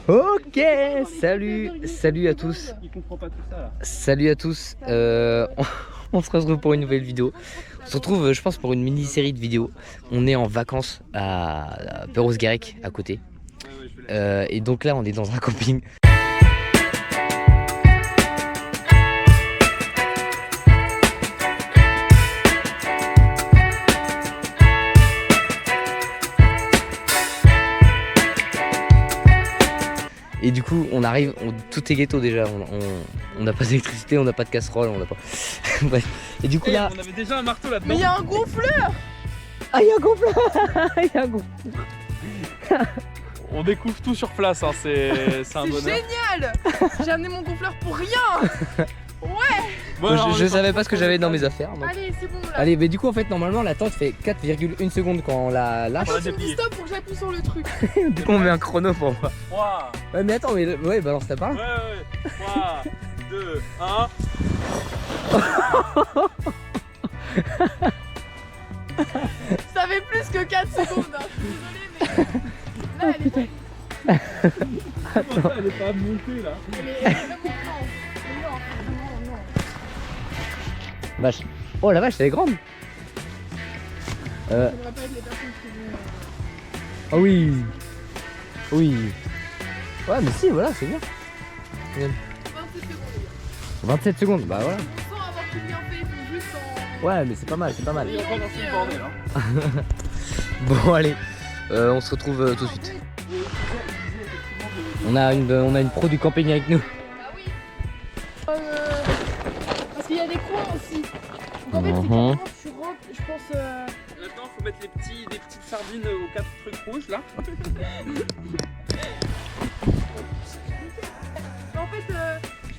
Ok, salut à tous. Il comprend pas tout ça là. Salut à tous. On se retrouve pour une nouvelle vidéo. On se retrouve, je pense, pour une mini-série de vidéos. On est en vacances à Perros-Guirec, à côté. Et donc là, on est dans un camping. Et du coup, on arrive, tout est ghetto déjà. On n'a pas d'électricité, on n'a pas de casserole, on n'a pas. Bref. Et du coup là. On avait déjà un marteau là-dedans. Mais il y a un gonfleur. Ah, il y a un gonfleur. Il y a un gonfleur. On découvre tout sur place, hein. C'est un bonheur. C'est génial. J'ai amené mon gonfleur pour rien. Bon, alors, je savais pas ce que j'avais dans mes affaires. Donc. Allez, c'est bon là. Allez, mais du coup, en fait, normalement, la tente fait 4,1 secondes quand on la lâche. On va Tu me dis déplier. stop pour que j'appuie sur le truc. Du coup, on met un chrono pour moi. 3. Ouais, mais attends, mais ouais, balance ta parole. Ouais. 3, 2, 1. Ça fait plus que 4 secondes. Hein. Je suis désolée, mais là, elle est pas. Elle est pas montée là. Elle est vraiment lente. Non. Vache. Oh la vache, elle est grande. Ça devrait pas être les personnes qui vont. Ah oui. Oui. Ouais, mais si, voilà, c'est bien. 27 secondes. 27 secondes, bah voilà. Sans avoir tout bien fait, ils font juste en. Ouais, mais c'est pas mal, c'est pas mal. Il y a pas dans ce bordel hein. Bon, allez, on se retrouve tout de suite. On a une pro du camping avec nous. Bah oui. Parce qu'il y a des coins aussi. Donc en fait, c'est Mhm. carrément, tu rentres, je pense. Maintenant, faut mettre les petites sardines aux 4 trucs rouges là. En fait,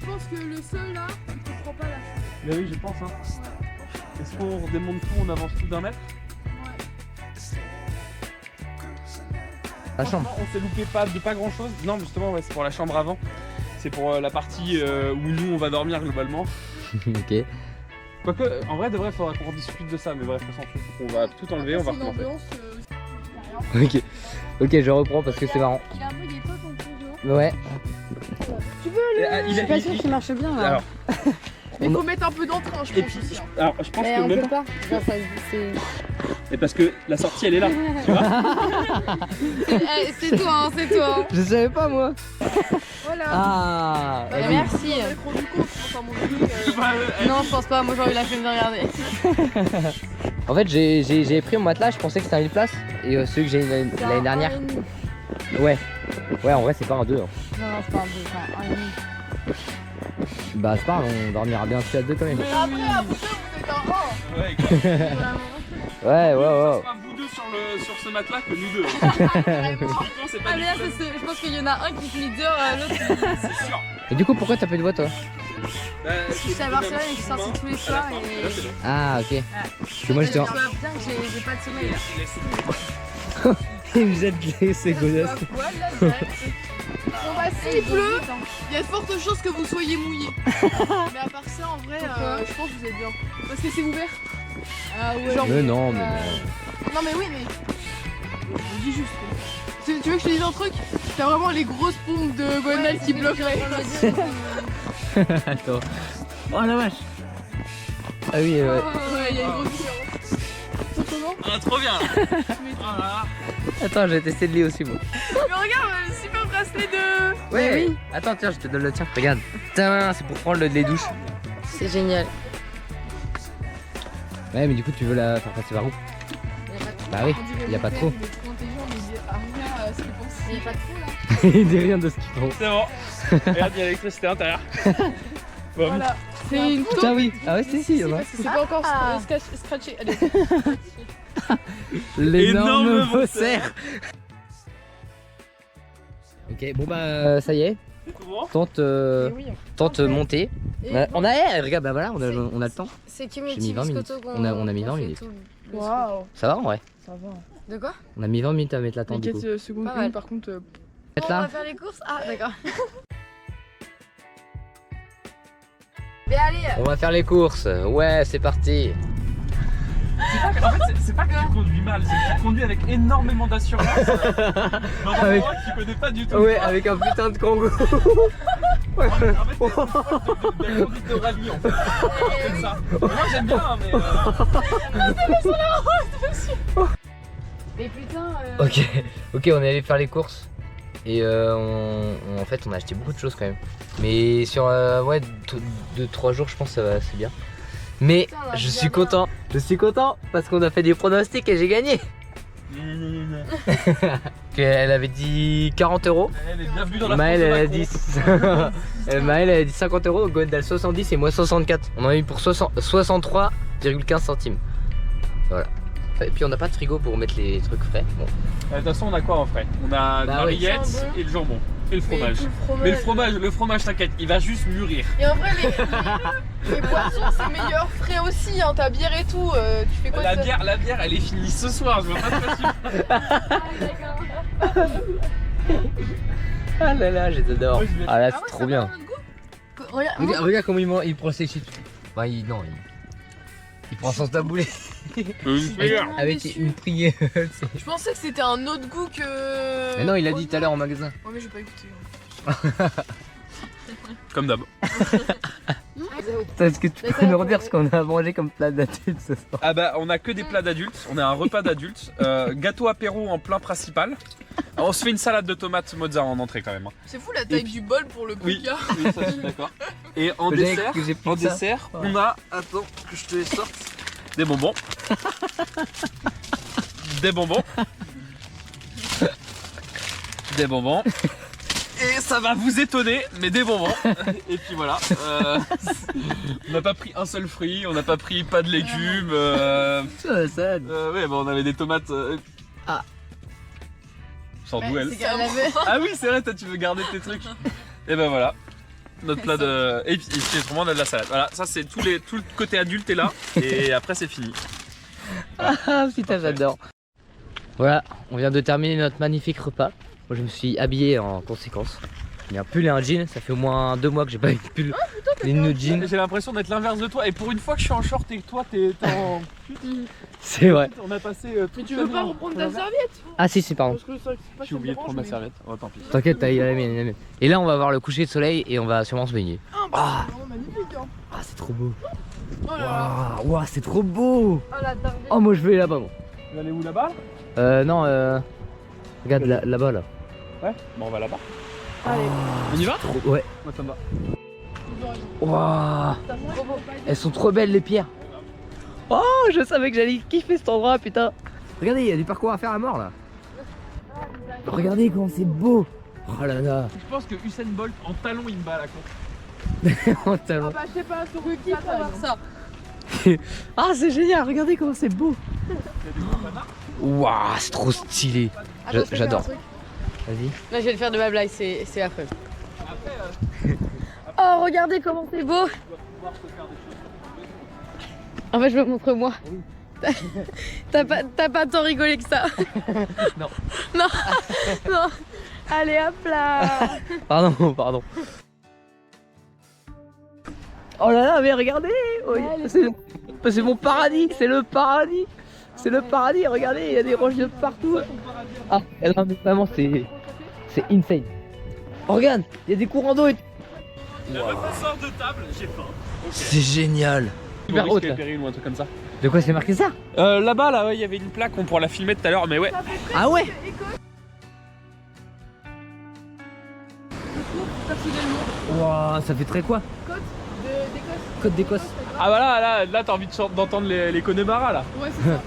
je pense que le sol là, il comprend pas la chambre. Mais oui, je pense. Hein. Est-ce qu'on redémonte tout, on avance tout d'un mètre? La chambre. Franchement, on s'est loupé de pas grand chose. Non, justement, ouais, c'est pour la chambre avant. C'est pour la partie où nous on va dormir globalement. Ok. Quoique, en vrai, de vrai, il faudra qu'on discute de ça. Mais bref, on s'en fout. On va tout enlever, on va C'est une recommencer. ambiance. Ok. Ok, je reprends parce que c'est marrant. Il a un peu des potes en toujours. Ouais. Tu veux Et, le. Je suis pas sûre qu'il marche bien là. Alors, Mais faut mettre un peu d'entrain, je et pense puis, aussi. Hein. alors, je pense Mais que on même. peut pas. Genre, ça, c'est... Et parce que la sortie elle est là. Tu vois? c'est toi, hein, c'est toi. Hein. Je savais pas moi. Voilà. Ah. Bah, vas-y. merci. On s'est rendu compte, je pense à mon truc. Bah, Non, je pense pas. Moi, j'aurais eu la flemme de regarder. En fait, j'ai pris mon matelas, je pensais que c'était un 1 place. Et celui que j'ai l'année dernière. Ouais. Ouais, en vrai, c'est pas un 2. Hein. Non, c'est pas un 2, c'est un 1,5. Bah, c'est pas grave, on dormira bien dessus à 2 quand même. Mais après, à vous deux, vous êtes un 1. ouais, Ouais. Ce sera vous deux sur ce matelas que nous deux. Franchement, c'est pas Ah, du mais là, tout la- je pense qu'il y en a un qui finit dehors, l'autre. c'est sûr. Et du coup, pourquoi t'as pas de voix toi? Bah, Je suis à Barcelone et je suis sortie tous les soirs et. Là, c'est bon. Ah, ok. Parce que moi j'étais en. Je vois bien que j'ai pas de sommeil là. Laisse- Il me jette ces godasses. Voilà, direct. Bon bah s'il pleut, il y a de fortes chances que vous soyez mouillés. Mais à part ça, en vrai, je pense que vous êtes bien. Parce que c'est ouvert. Ah ouais. Genre, Mais non, mais non. non mais oui, mais... Je dis juste. Tu veux que je te dise un truc? T'as vraiment les grosses pompes de gonales qui bloqueraient. Attends. Oh la vache. Ah oui, ouais. Ouais, il y a une grosse différence. C'est comment? Ah, trop bien. Voilà. Attends, j'ai testé le lit aussi moi. Mais regarde, le super bracelet de... Ouais, oui. Attends, tiens, je te donne le tien. Regarde. Tiens, c'est pour prendre les douches. C'est génial. Ouais, mais du coup, tu veux la faire passer par où? Bah oui, il y a pas trop. Il est trop intelligent, mais il dit rien à ce qu'il pense. Il y a pas trop là. Il dit rien de ce qu'ils font. C'est bon. Regarde, il y a l'électricité à l'intérieur. Bon, Voilà. C'est une taupe. Putain, oui. Ah ouais, si, il y en a. Parce que c'est pas encore scratché. Allez. L'énorme Énorme faussaire. Ok, bon bah ça y est. C'est tout bon? Tente montée. On a, regarde, bah voilà, on a le temps. C'est J'ai mis 20 minutes. On a mis 20 minutes. Waouh. Ça va en vrai? Ça va. De quoi? On a mis 20 minutes à mettre la tente du coup. 4 secondes Pas mal. par contre. Faites On là. va faire les courses. Ah, d'accord. Mais allez. On va faire les courses. Ouais, c'est parti. C'est pas que tu conduis mal, c'est que tu conduis avec énormément d'assurance dans un endroit que tu connais pas du tout. Ouais, avec un putain de Kangoo. En fait, c'est de la conduite de rallye en fait. Comme ça. Moi j'aime bien, hein, mais. Mais putain. Ok, on est allé faire les courses. Et en fait, on a acheté beaucoup de choses quand même. Mais sur 2-3 jours, je pense que c'est bien. Mais Putain, là, je bien suis content. Je suis content parce qu'on a fait des pronostics et j'ai gagné. Elle avait dit 40 €. Elle est bienvenue dans la Maëlle, France de elle a Macron. dit Maëlle, elle a dit 50 €, Gwendal 70 et moi 64. On en a eu pour 63,15 centimes. Voilà. Et puis on n'a pas de frigo pour mettre les trucs frais. Bon. De toute façon, on a quoi en frais? On a Bah la oui. rillette Jambon. et le jambon. Et le fromage. Mais le fromage, t'inquiète, il va juste mûrir. Et en vrai, les boissons, c'est meilleur frais aussi, hein, ta bière et tout. Tu fais quoi La de ça? bière, elle est finie ce soir, je vois pas de quoi tu. Ah là là, j'adore. Moi, je vais- Ah là, Ah c'est ouais, trop ça bien. va dans notre goût Regarde, Regarde comment il prend ses chips. Bah, il prend son taboulé avec une prière. je pensais que c'était un autre goût que. Mais non, il a dit tout à l'heure en magasin. Ouais, mais j'ai pas écouté. Comme d'hab. Est-ce que tu peux nous redire ce qu'on a mangé comme plat d'adulte ce soir? Ah bah, on a que des plats d'adultes. On a un repas d'adultes. Gâteau apéro en plein principal. Alors, on se fait une salade de tomates mozza en entrée quand même. C'est fou la taille du bol pour le Oui, coca. oui, ça je suis d'accord. Et en Que dessert, j'ai pris ça. on a, attends que je te les sorte, des bonbons. Des bonbons. Des bonbons. Et ça va vous étonner, mais des bonbons. Et puis voilà. On n'a pas pris un seul fruit, on n'a pas pris pas de légumes. Ouais, bah on avait des tomates. Ah. Sans d'où elle. C'est qu'elle avait. Ah oui, c'est vrai, toi tu veux garder tes trucs. Et ben voilà. Notre plat de. Et puis autrement on a de la salade. Voilà, ça c'est tout le côté adulte est là. Et après c'est fini. Ah putain, j'adore. Voilà, on vient de terminer notre magnifique repas. Moi je me suis habillé en conséquence. J'ai mis un pull et un jean, ça fait au moins 2 mois que j'ai pas eu de pull ni de jean. J'ai l'impression d'être l'inverse de toi. Et pour une fois que je suis en short et que toi t'es en. C'est vrai. On a passé. Mais tu veux pas reprendre ta serviette? Ah si, pardon. Parce que ça, c'est pas J'ai oublié de prendre ma serviette. Oh tant pis. T'inquiète, t'as eu la mienne, la mienne. Et là on va voir le coucher de soleil et on va sûrement se baigner. Ah, c'est vraiment magnifique, hein. Ah c'est trop beau. Oh là là. Waouh, waouh, c'est trop beau. Oh la dingue. Oh moi je vais là-bas moi. Tu vas aller où là-bas? Non, regarde là-bas là. Ouais, bon on va là-bas. Allez. On y va? Ouais. Moi ça me va. Waouh, Putain, c'est trop beau. elles sont trop belles les pierres. Oh, je savais que j'allais kiffer cet endroit, putain. Regardez, il y a du parcours à faire à mort là. Regardez comment c'est beau. Oh là là. Je pense que Usain Bolt en talon il me bat à la course. Oh, Ah talent. bah, je sais pas, sur Ruki, ça va voir ça. Ah, c'est génial, regardez comment c'est beau. Waouh, c'est trop stylé. Attends, je vais faire J'adore. un truc. Vas-y. Là, je vais le faire de ma blague, c'est affreux. Oh, regardez comment c'est beau. En fait, je me montre moi. T'as pas tant rigolé que ça. Non. Non. Non. Allez, hop là. Pardon. Oh là là, mais regardez. Oh, c'est mon paradis, c'est le paradis. C'est le paradis, regardez, il y a des roches de partout. Ah, non, mais vraiment, c'est insane. Oh, regarde, il y a des courants d'eau et tout. La sort de table, j'ai faim. C'est génial. Super haute là. Péril ou un truc comme ça. De quoi c'est marqué ça? Là-bas, là, ouais, il y avait une plaque, on pourra la filmer tout à l'heure, mais ouais. Ah ouais. Wow, ça fait très quoi? D'Écosse. Côte d'Écosse. Ah bah là t'as envie d'entendre les Connemara là. Ouais, c'est ça.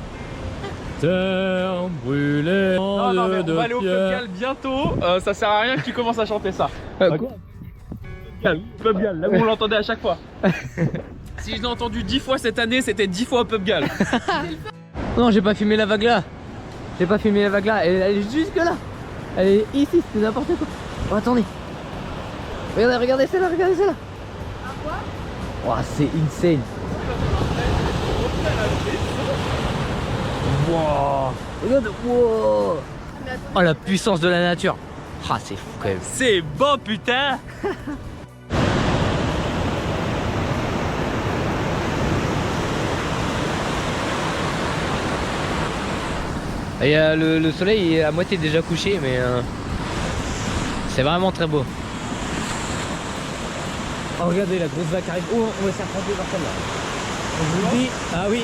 Terre brûlée Non, mais on va aller au Pub Gal bientôt, ça sert à rien que tu commences à chanter ça. Quoi? Pub Gal, là où on l'entendait à chaque fois. Si je l'ai entendu 10 fois cette année, c'était 10 fois au Pub Gal. Non, j'ai pas filmé la vague là. Elle est jusque là. Elle est ici, c'est n'importe quoi. Oh, attendez. Regardez celle-là, Wow, c'est insane. Wow. Regarde, wow. Oh, la puissance de la nature. Ah, c'est fou quand même. C'est bon putain. Et le soleil est à moitié déjà couché, mais c'est vraiment très beau. Oh, regardez la grosse vague qui arrive. Oh, on va se faire tremper par celle-là. On vous le dit. Ah oui.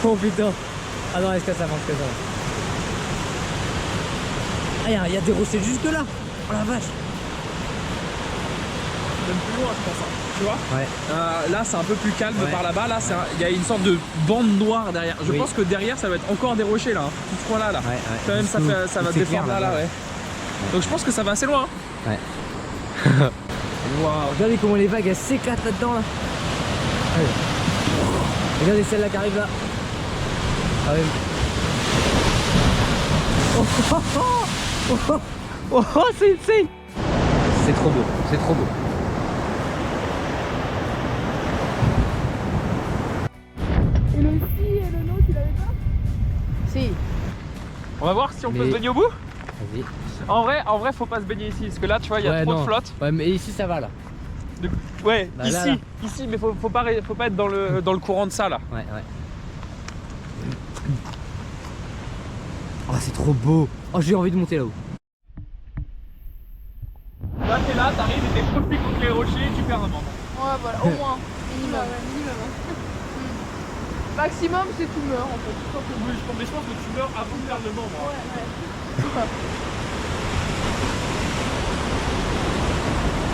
Oh putain. Ah non, est-ce que ça marche que ça? Ah, il y a des rochers jusque là. Oh la vache. Même plus loin, je pense. Hein. Tu vois? Ouais. Là, c'est un peu plus calme par là-bas. Là, il y a une sorte de bande noire derrière. Je pense que derrière, ça va être encore des rochers là. Hein. Tout ce coin-là. Là. Quand même, ça va défendre là. Ouais. Donc, je pense que ça va assez loin. Hein. Ouais. Waouh, regardez comment les vagues elles s'éclatent là-dedans là. Allez. Regardez celle-là qui arrive là. Ah ouais. Oh, c'est insane. C'est trop beau, c'est trop beau. Et le si et le non, tu l'avais pas? Si. On va voir si on peut se baigner au bout. Vas-y. En vrai, faut pas se baigner ici. Parce que là, tu vois, il y a trop de flotte. Ouais, mais ici ça va là. Ouais, bah, ici, là. ici, mais faut pas être dans le courant de ça là. Ouais. Oh, c'est trop beau. Oh, j'ai envie de monter là-haut. Là, t'es là, t'arrives et t'es coupé contre les rochers et tu perds un membre. Ouais, voilà, au moins. Minimum. Minimum. Maximum, c'est tu meurs en fait. Tout simplement. Oui, je pense que tu meurs avant de perdre le membre. Ouais.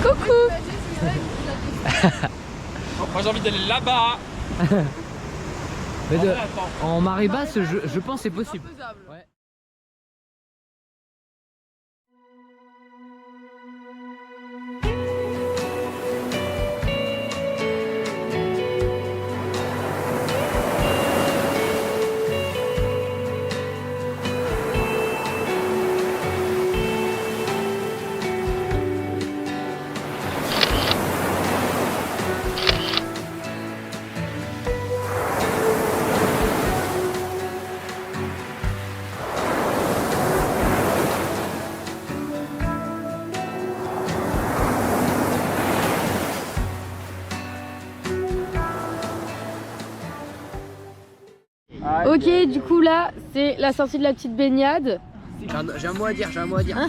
Coucou. Moi, j'ai envie d'aller là-bas. Mais En vrai, attends. en marée basse, je pense c'est possible. Faisable. Ouais. Ok, du coup là, c'est la sortie de la petite baignade. J'ai un mot à dire, Hein,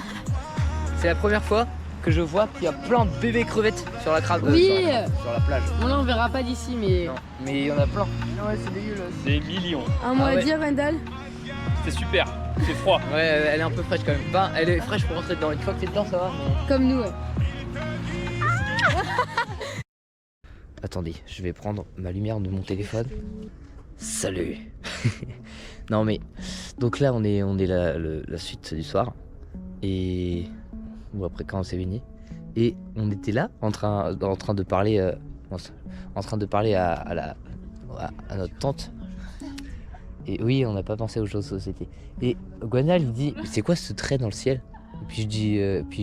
c'est la première fois que je vois qu'il y a plein de bébés crevettes sur la crâne. Oui. Sur la plage. Bon là on verra pas d'ici mais... Non, mais il y en a plein. Ouais, c'est dégueulasse. Des millions. Un mot Ah à ouais. dire Wendell? C'est super. C'est froid. Ouais, elle est un peu fraîche quand même. Enfin, elle est fraîche pour rentrer dedans. Une fois que t'es dedans, ça va. Mais... Comme nous ouais. Attendez, je vais prendre ma lumière de mon téléphone. Salut. Non mais, donc là on est la suite du soir. Et... Ou après quand on s'est baigné. Et on était là en train de parler à notre tante. Et oui, on n'a pas pensé aux choses de société. Et Gwenal il dit c'est quoi ce trait dans le ciel? Et puis je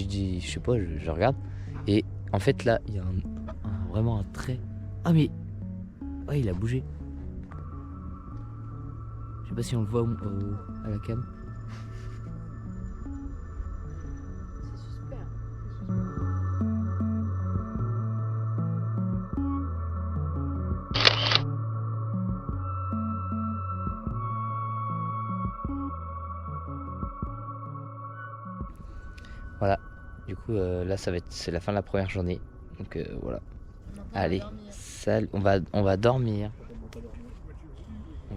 dis je sais pas, je regarde. Et en fait là il y a vraiment un trait. Ah mais ouais, il a bougé. Je sais pas si on le voit à la cam. C'est super. Voilà. Du coup là c'est la fin de la première journée. Donc voilà. Allez, salut. On va dormir.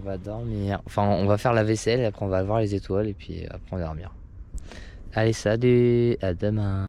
On va dormir. Enfin, on va faire la vaisselle, après on va voir les étoiles et puis après on va dormir. Allez, salut, à demain.